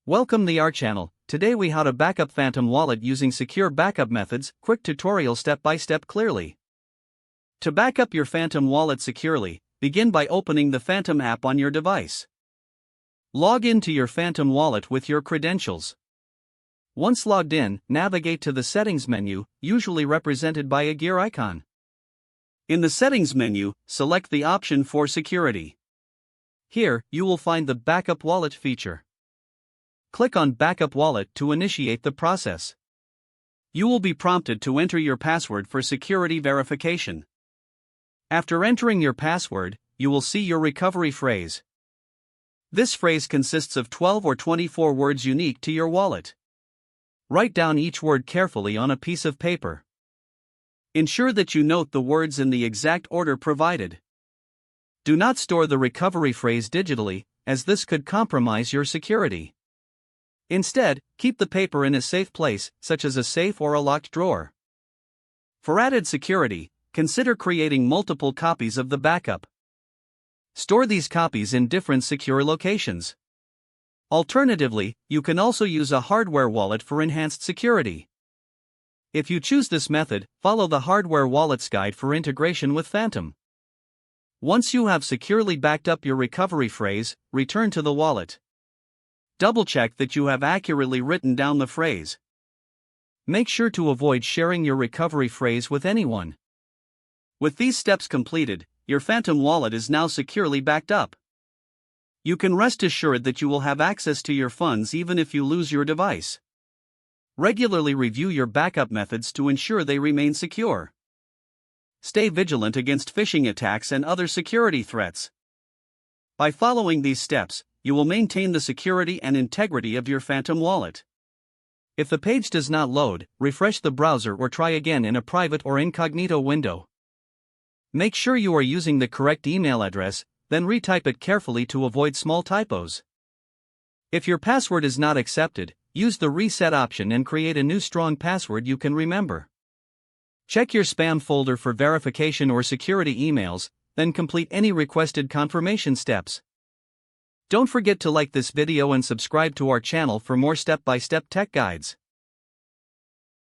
Welcome to our channel. Today we how to backup Phantom Wallet using secure backup methods. Quick tutorial step by step clearly. To backup your Phantom Wallet securely, begin by opening the Phantom app on your device. Log into your Phantom Wallet with your credentials. Once logged in, navigate to the Settings menu, usually represented by a gear icon. In the Settings menu, select the option for Security. Here, you will find the Backup Wallet feature. Click on Backup Wallet to initiate the process. You will be prompted to enter your password for security verification. After entering your password, you will see your recovery phrase. This phrase consists of 12 or 24 words unique to your wallet. Write down each word carefully on a piece of paper. Ensure that you note the words in the exact order provided. Do not store the recovery phrase digitally, as this could compromise your security. Instead, keep the paper in a safe place, such as a safe or a locked drawer. For added security, consider creating multiple copies of the backup. Store these copies in different secure locations. Alternatively, you can also use a hardware wallet for enhanced security. If you choose this method, follow the hardware wallets guide for integration with Phantom. Once you have securely backed up your recovery phrase, return to the wallet. Double-check that you have accurately written down the phrase. Make sure to avoid sharing your recovery phrase with anyone. With these steps completed, your Phantom Wallet is now securely backed up. You can rest assured that you will have access to your funds even if you lose your device. Regularly review your backup methods to ensure they remain secure. Stay vigilant against phishing attacks and other security threats. By following these steps, you will maintain the security and integrity of your Phantom Wallet. If the page does not load, refresh the browser or try again in a private or incognito window. Make sure you are using the correct email address, then retype it carefully to avoid small typos. If your password is not accepted, use the reset option and create a new strong password you can remember. Check your spam folder for verification or security emails, then complete any requested confirmation steps. Don't forget to like this video and subscribe to our channel for more step-by-step tech guides.